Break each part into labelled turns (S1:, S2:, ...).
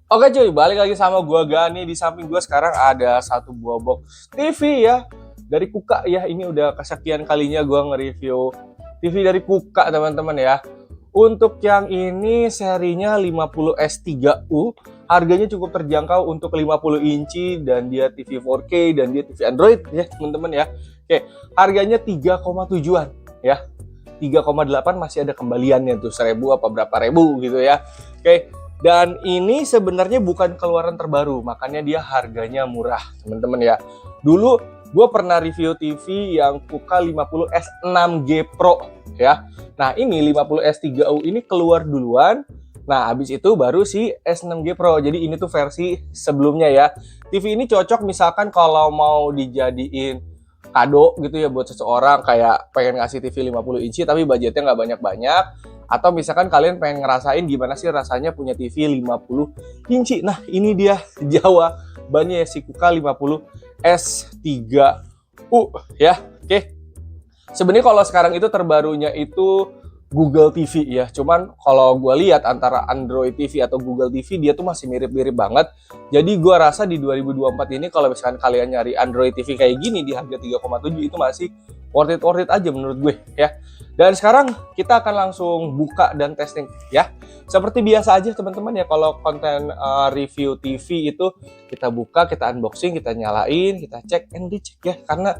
S1: Oke cuy, balik lagi sama gua Gani. Di samping gua sekarang ada satu buah box TV ya dari Kuka ya. Ini udah kesekian kalinya gua nge-review TV dari Kuka teman-teman ya. Untuk yang ini serinya 50S3U, harganya cukup terjangkau untuk 50 inci dan dia TV 4K dan dia TV Android ya teman-teman ya. Oke, harganya 3,7-an ya. 3,8 masih ada kembaliannya tuh 1000 apa berapa ribu gitu ya. Oke. Dan ini sebenarnya bukan keluaran terbaru, makanya dia harganya murah, teman-teman ya. Dulu gue pernah review TV yang Kuka 50S6G Pro ya. Nah ini 50S3U ini keluar duluan. Nah habis itu baru si S6G Pro. Jadi ini tuh versi sebelumnya ya. TV ini cocok misalkan kalau mau dijadiin kado gitu ya buat seseorang, kayak pengen ngasih TV 50 inci tapi budgetnya nggak banyak-banyak. Atau misalkan kalian pengen ngerasain gimana sih rasanya punya TV 50 inci. Nah ini dia jawabannya si Kuka 50S3U ya. Oke. Sebenarnya kalau sekarang itu terbarunya itu Google TV ya. Cuman kalau gue lihat antara Android TV atau Google TV dia tuh masih mirip-mirip banget. Jadi gue rasa di 2024 ini kalau misalkan kalian nyari Android TV kayak gini di harga 3,7 itu masih worth it aja menurut gue ya. Dan sekarang kita akan langsung buka dan testing ya. Seperti biasa aja teman-teman ya, kalau konten review TV itu kita buka, kita unboxing, kita nyalain, kita cek and dicek ya. Karena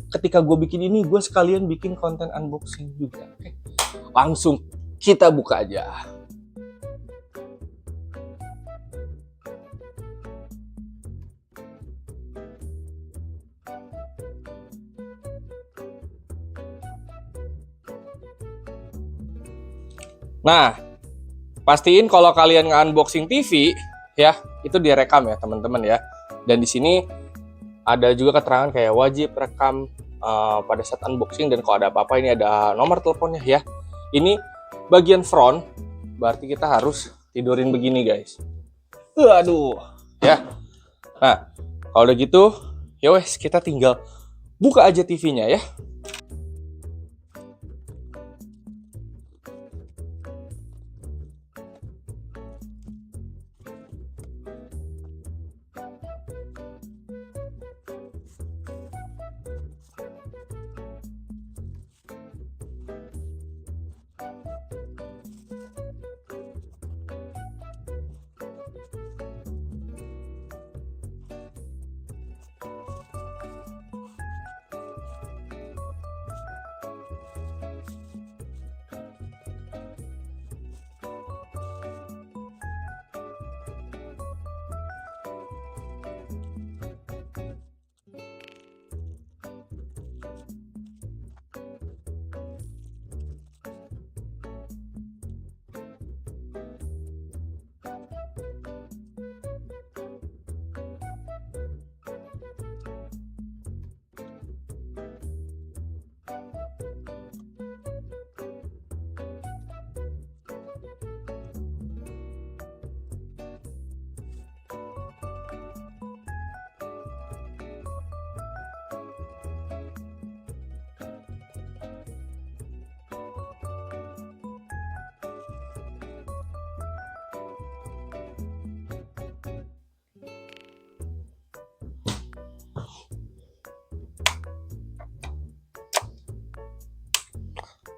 S1: ketika gue bikin ini gue sekalian bikin konten unboxing juga. Oke. Langsung kita buka aja. Nah, pastiin kalau kalian nge-unboxing TV ya, itu direkam ya teman-teman ya. Dan di sini ada juga keterangan kayak wajib rekam pada saat unboxing, dan kalau ada apa-apa ini ada nomor teleponnya ya. Ini bagian front, berarti kita harus tidurin begini guys. Aduh ya. Nah, kalau udah gitu ya wes, kita tinggal buka aja TV-nya ya.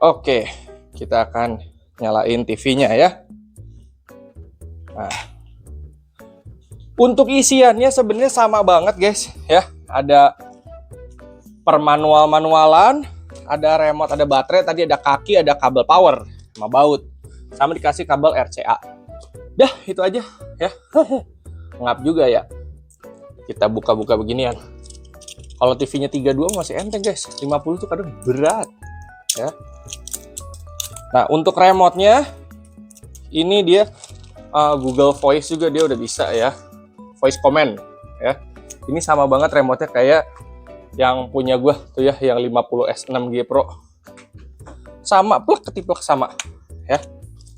S1: Oke, kita akan nyalain TV-nya ya. Nah, untuk isiannya sebenarnya sama banget guys ya. Ada per manualan, ada remote, ada baterai, tadi ada kaki, ada kabel power sama baut, sama dikasih kabel RCA. Dah itu aja ya. Ngap juga ya. Kita buka-buka beginian. Kalau TV-nya 32 masih enteng guys, 50 tuh kadang berat ya. Nah untuk remote-nya ini dia Google Voice juga, dia udah bisa ya, voice command ya. Ini sama banget remote-nya kayak yang punya gua tuh ya, yang 50S6G Pro. Sama, plek ketiplek sama ya.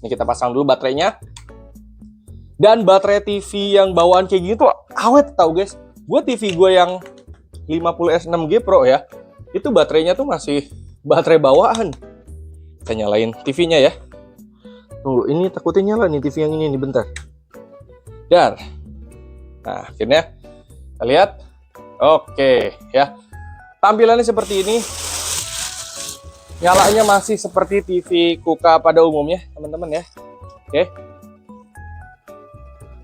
S1: Ini kita pasang dulu baterainya. Dan baterai TV yang bawaan kayak gini tuh awet tau guys. Gue TV gue yang 50S6G Pro ya, itu baterainya tuh masih baterai bawaan. Kita nyalain TV-nya ya. Tunggu, ini takutnya nyala nih TV yang ini nih, bentar. Dar. Nah, akhirnya kita lihat. Oke, ya. Tampilannya seperti ini. Nyalanya masih seperti TV Kuka pada umumnya, teman-teman ya. Oke.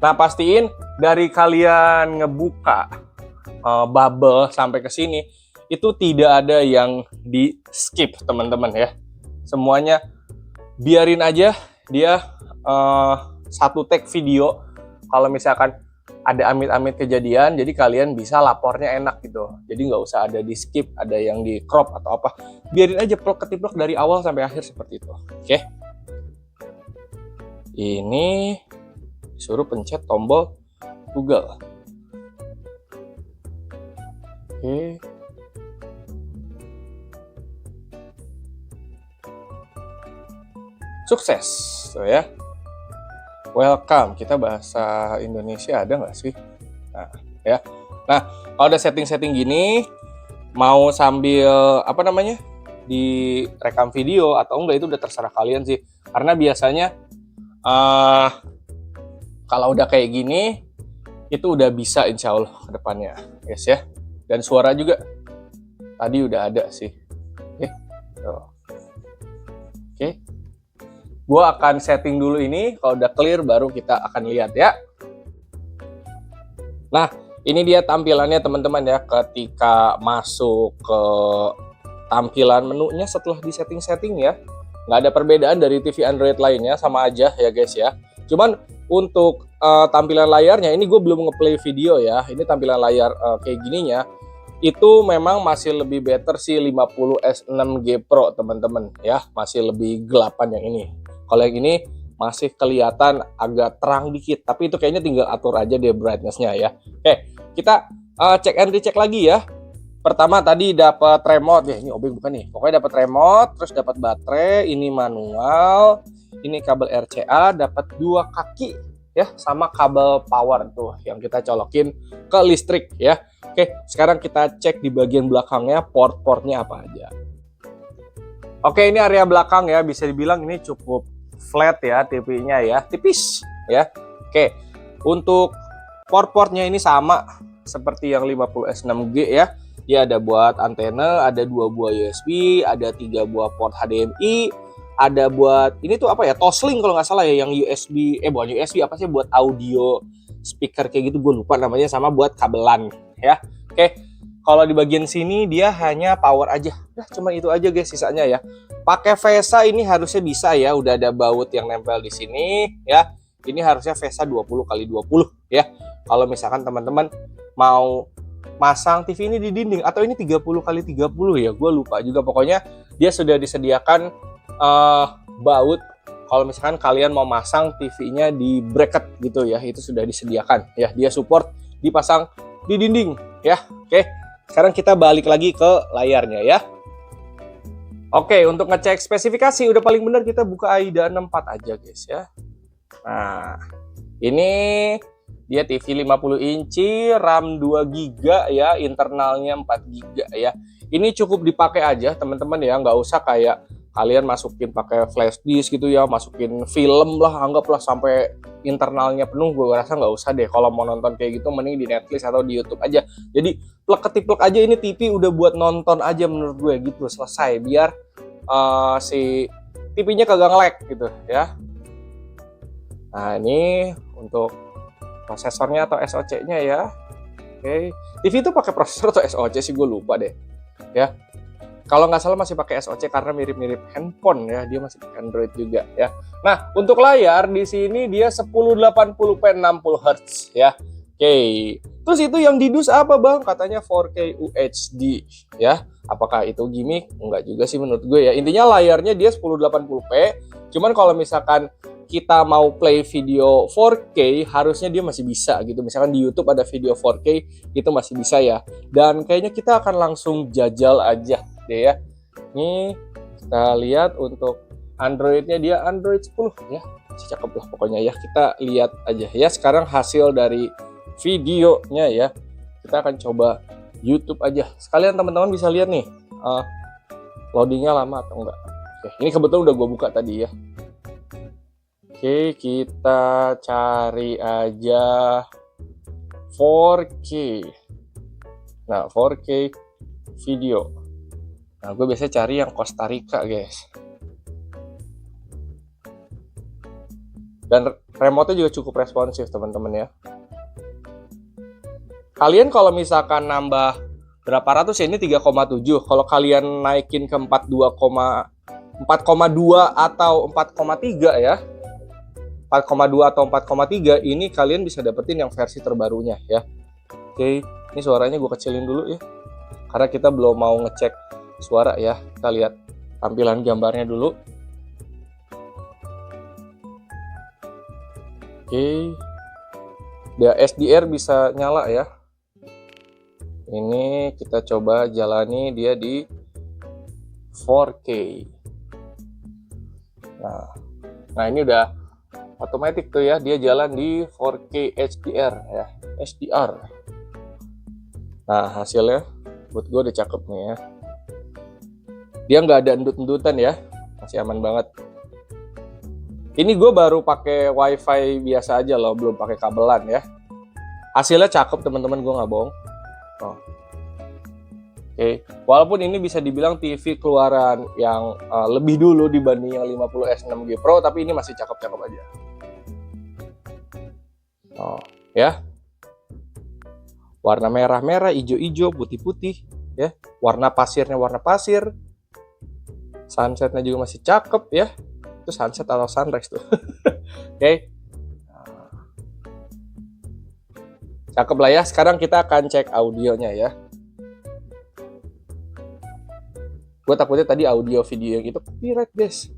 S1: Nah, pastiin dari kalian ngebuka bubble sampai ke sini itu tidak ada yang di skip, teman-teman ya. Semuanya biarin aja dia satu take video. Kalau misalkan ada amit-amit kejadian, jadi kalian bisa lapornya enak gitu. Jadi nggak usah ada di skip, ada yang di crop atau apa. Biarin aja ketiplok dari awal sampai akhir seperti itu. Oke. Ini disuruh pencet tombol Google. Oke. Sukses, tuh ya. Welcome, kita bahasa Indonesia ada nggak sih? Nah, ya. Nah, kalau udah setting-setting gini, mau sambil apa namanya direkam video atau enggak itu udah terserah kalian sih. Karena biasanya kalau udah kayak gini, itu udah bisa insya Allah ke depannya, guys ya. Dan suara juga tadi udah ada sih. Oke, oke. Gue akan setting dulu ini, kalau udah clear baru kita akan lihat ya. Nah, ini dia tampilannya teman-teman ya, ketika masuk ke tampilan menunya setelah di setting-setting ya. Nggak ada perbedaan dari TV Android lainnya, sama aja ya guys ya. Cuman untuk tampilan layarnya, ini gue belum ngeplay video ya, ini tampilan layar kayak gininya, itu memang masih lebih better sih 50S6G Pro teman-teman ya, masih lebih gelapan yang ini. Kalau yang ini masih kelihatan agak terang dikit, tapi itu kayaknya tinggal atur aja deh brightness-nya ya. Oke, kita cek and recheck lagi ya. Pertama tadi dapat remote ya, ini obeng bukan nih. Pokoknya dapat remote, terus dapat baterai, ini manual, ini kabel RCA, dapat 2 kaki ya, sama kabel power tuh yang kita colokin ke listrik ya. Oke, sekarang kita cek di bagian belakangnya port-portnya apa aja. Oke, ini area belakang ya, bisa dibilang ini cukup flat ya, TV-nya ya, tipis ya. Oke, untuk port-portnya ini sama seperti yang 50S6G ya. Dia ada buat antena, ada 2 buah USB, ada 3 buah port HDMI, ada buat ini tuh apa ya, Toslink kalau nggak salah ya, yang USB, bukan USB, apa sih, buat audio speaker kayak gitu, gue lupa namanya, sama buat kabelan ya. Oke, kalau di bagian sini dia hanya power aja, nah cuma itu aja guys sisanya ya. Pakai VESA ini harusnya bisa ya, udah ada baut yang nempel di sini ya. Ini harusnya VESA 20x20 ya. Kalau misalkan teman-teman mau masang TV ini di dinding, atau ini 30x30 ya, gue lupa juga, pokoknya dia sudah disediakan baut. Kalau misalkan kalian mau masang TV-nya di bracket gitu ya, itu sudah disediakan ya, dia support dipasang di dinding ya. Oke, sekarang kita balik lagi ke layarnya ya. Oke, untuk ngecek spesifikasi udah paling benar kita buka AIDA 64 aja guys ya. Nah, ini dia TV 50 inci, RAM 2 GB ya, internalnya 4 GB ya. Ini cukup dipakai aja teman-teman ya, nggak usah kayak kalian masukin pakai flash disk gitu ya, masukin film lah, anggaplah sampai internalnya penuh. Gue rasa nggak usah deh, kalau mau nonton kayak gitu mending di Netflix atau di YouTube aja. Jadi plek ketiplek aja, ini TV udah buat nonton aja menurut gue gitu, selesai, biar si TV-nya kagak nge-lag gitu ya. Nah, ini untuk prosesornya atau SoC-nya ya. Oke, TV itu pakai prosesor atau SoC sih, gue lupa deh ya. Kalau nggak salah masih pakai SoC karena mirip-mirip handphone ya, dia masih pakai Android juga ya. Nah, untuk layar di sini dia 1080p 60Hz ya. Oke. Terus itu yang didus apa bang? Katanya 4K UHD ya. Apakah itu gimmick? Enggak juga sih menurut gue ya. Intinya layarnya dia 1080p. Cuman kalau misalkan kita mau play video 4K, harusnya dia masih bisa gitu. Misalkan di YouTube ada video 4K, itu masih bisa ya. Dan kayaknya kita akan langsung jajal aja deh ya. Ini kita lihat untuk Androidnya, dia Android 10 ya. Cakep lah pokoknya ya. Kita lihat aja ya sekarang hasil dari videonya ya. Kita akan coba YouTube aja. Sekalian teman-teman bisa lihat nih loadingnya lama atau enggak. Oke, ini kebetulan udah gue buka tadi ya. Oke, kita cari aja 4K. Nah, 4K video. Nah, gue biasanya cari yang Costa Rica, guys. Dan remote-nya juga cukup responsif, teman-teman ya. Kalian kalau misalkan nambah berapa ratus ya, ini 3,7. Kalau kalian naikin ke 4,2 atau 4,3 ya. 4,2 atau 4,3 ini kalian bisa dapetin yang versi terbarunya ya. Oke, ini suaranya gue kecilin dulu ya. Karena kita belum mau ngecek suara ya. Kita lihat tampilan gambarnya dulu. Oke. Dia SDR bisa nyala ya. Ini kita coba jalani dia di 4K. Nah ini udah otomatis tuh ya, dia jalan di 4K HDR ya, HDR. Nah hasilnya buat gue udah cakep nih ya. Dia nggak ada endut-endutan ya, masih aman banget. Ini gue baru pakai WiFi biasa aja loh, belum pakai kabelan ya. Hasilnya cakep teman-teman, gue nggak bohong. Oh. Oke, walaupun ini bisa dibilang TV keluaran yang lebih dulu dibanding yang 50S 6G Pro, tapi ini masih cakep-cakep aja. Oh, ya. Warna merah-merah, hijau-hijau, putih-putih, ya. Warna pasirnya warna pasir. Sunsetnya juga masih cakep ya. Itu sunset atau sunrise tuh. Oke. Cakep lah ya. Sekarang kita akan cek audionya ya. Gue takutnya tadi audio video yang itu copyright guys.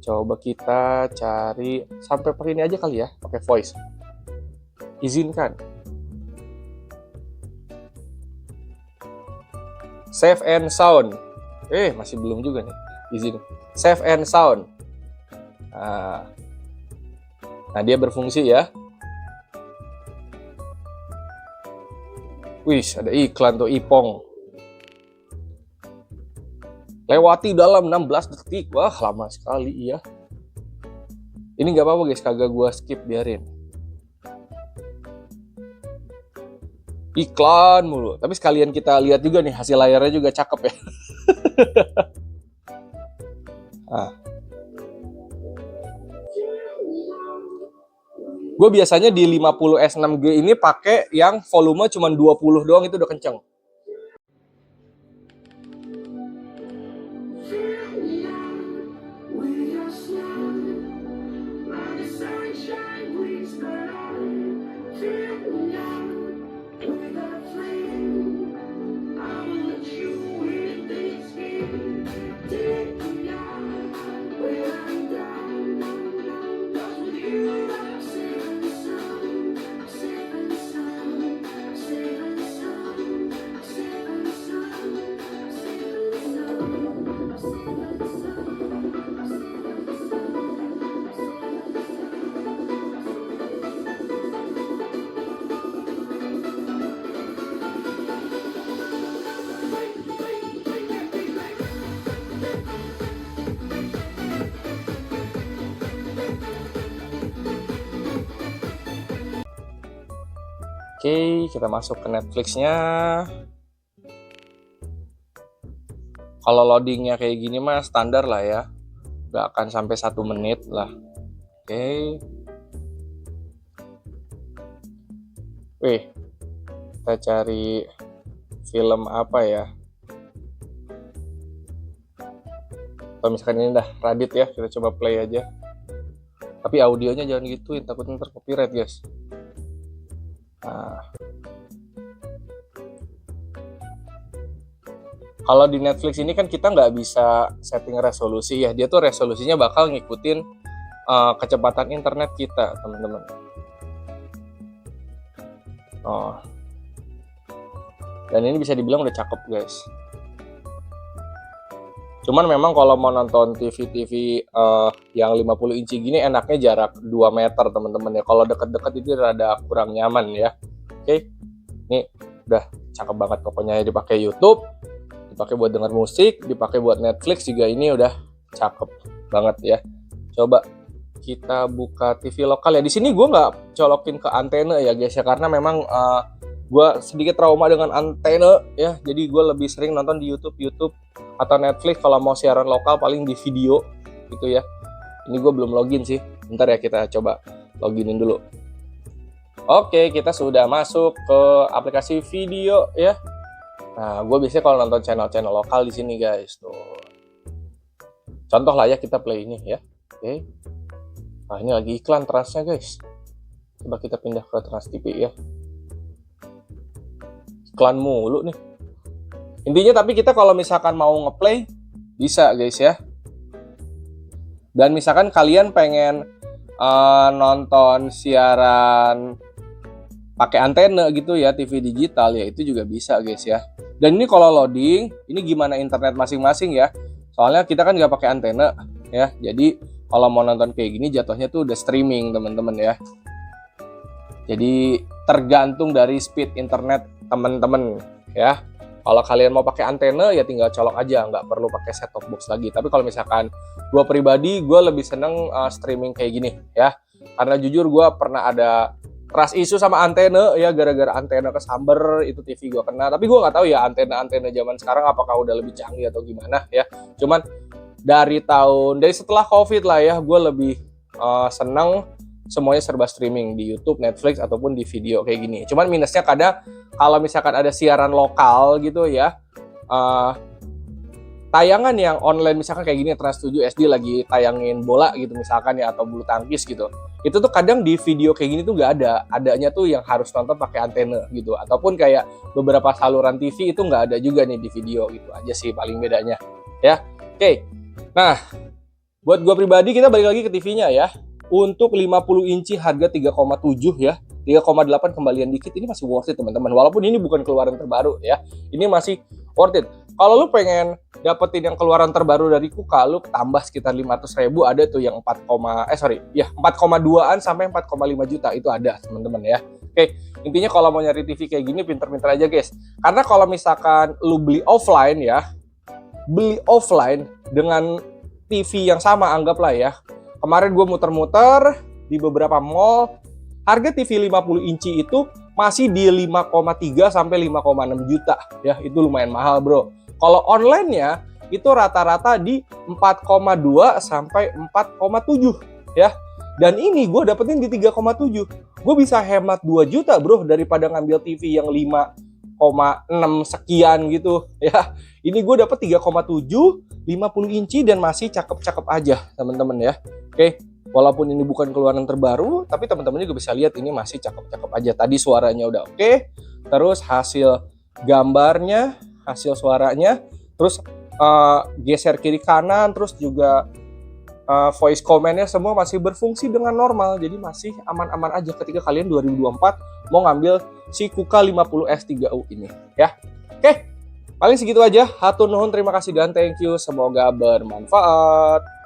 S1: Coba kita cari sampai pakai ini aja kali ya, pakai voice. Izinkan. Save and sound. Masih belum juga nih. Izin. Save and sound. Nah dia berfungsi ya. Wih, ada iklan tuh Ipong. Lewati dalam 16 detik. Wah, lama sekali ya. Ini nggak apa-apa guys, kagak gua skip, biarin. Iklan mulu. Tapi sekalian kita lihat juga nih, hasil layarnya juga cakep ya. Gue biasanya di 50S 6G ini pakai yang volume cuma 20 doang, itu udah kenceng. Oke, kita masuk ke Netflix-nya. Kalau loadingnya kayak gini mah standar lah ya. Nggak akan sampai 1 menit lah. Oke. Wih, kita cari film apa ya. Kalau misalkan ini dah Radit ya, kita coba play aja. Tapi audionya jangan gituin, takutnya ntar copyright guys. Kalau di Netflix ini kan kita nggak bisa setting resolusi ya, dia tuh resolusinya bakal ngikutin kecepatan internet kita teman-teman. Dan ini bisa dibilang udah cakep guys. Cuman memang kalau mau nonton TV yang 50 inci gini enaknya jarak 2 meter teman-teman ya. Kalau deket-deket itu rada kurang nyaman ya. Oke, ini udah cakep banget pokoknya. Dipakai YouTube, dipakai buat denger musik, dipakai buat Netflix juga, ini udah cakep banget ya. Coba kita buka TV lokal ya. Di sini gue nggak colokin ke antena ya guys ya, karena memang gue sedikit trauma dengan antena ya. Jadi gue lebih sering nonton di YouTube atau Netflix. Kalau mau siaran lokal paling di video gitu ya. Ini gue belum login sih. Bentar ya, kita coba loginin dulu. Oke, kita sudah masuk ke aplikasi video ya. Nah, gue biasanya kalau nonton channel-channel lokal di sini guys tuh. Contoh lah ya, kita play ini ya. Oke. Nah, ini lagi iklan Transnya guys. Coba kita pindah ke Trans TV ya. Iklan mulu nih. Intinya tapi kita kalau misalkan mau ngeplay bisa guys ya. Dan misalkan kalian pengen nonton siaran pakai antena gitu ya, TV digital ya, itu juga bisa guys ya. Dan ini kalau loading, ini gimana internet masing-masing ya. Soalnya kita kan nggak pakai antena ya. Jadi kalau mau nonton kayak gini jatuhnya tuh udah streaming teman-teman ya. Jadi tergantung dari speed internet teman-teman ya. Kalau kalian mau pakai antena ya tinggal colok aja, nggak perlu pakai set top box lagi. Tapi kalau misalkan gue pribadi, gue lebih seneng streaming kayak gini ya. Karena jujur gue pernah ada trust issue sama antena ya, gara-gara antena kesamber itu TV gue kena. Tapi gue nggak tahu ya antena zaman sekarang apakah udah lebih canggih atau gimana ya. Cuman dari setelah COVID lah ya, gue lebih seneng semuanya serba streaming di YouTube, Netflix ataupun di video kayak gini. Cuman minusnya kadang kalau misalkan ada siaran lokal gitu ya, tayangan yang online misalkan kayak gini, Trans 7 SD lagi tayangin bola gitu misalkan ya, atau bulu tangkis gitu, itu tuh kadang di video kayak gini tuh nggak adanya tuh yang harus nonton pakai antena gitu, ataupun kayak beberapa saluran TV itu nggak ada juga nih di video gitu aja sih paling bedanya ya. Oke, nah buat gue pribadi kita balik lagi ke TV-nya ya. Untuk 50 inci harga 3,7 ya, 3,8 kembalian dikit, ini masih worth it teman-teman. Walaupun ini bukan keluaran terbaru ya, ini masih worth it. Kalau lu pengen dapetin yang keluaran terbaru dari Kuka, lu tambah sekitar 500.000, ada tuh yang 4,2an sampai 4,5 juta itu ada teman-teman ya. Oke, intinya kalau mau nyari TV kayak gini pinter-pinter aja guys. Karena kalau misalkan lu beli offline dengan TV yang sama, anggaplah ya. Kemarin gue muter-muter di beberapa mall, harga TV 50 inci itu masih di 5,3 sampai 5,6 juta ya, itu lumayan mahal bro. Kalau online-nya itu rata-rata di 4,2 sampai 4,7 ya. Dan ini gue dapetin di 3,7. Gue bisa hemat 2 juta bro daripada ngambil TV yang 5,6 sekian gitu ya. Ini gue dapet 3,7, 50 inci dan masih cakep-cakep aja teman-teman ya. Oke, walaupun ini bukan keluaran terbaru, tapi teman-teman juga bisa lihat ini masih cakep-cakep aja. Tadi suaranya udah oke, terus hasil gambarnya, hasil suaranya, terus geser kiri kanan, terus juga voice command-nya semua masih berfungsi dengan normal. Jadi masih aman-aman aja ketika kalian 2024 mau ngambil si Kuka 50S 3U ini ya. Oke, paling segitu aja. Hatur nuhun, terima kasih dan thank you. Semoga bermanfaat.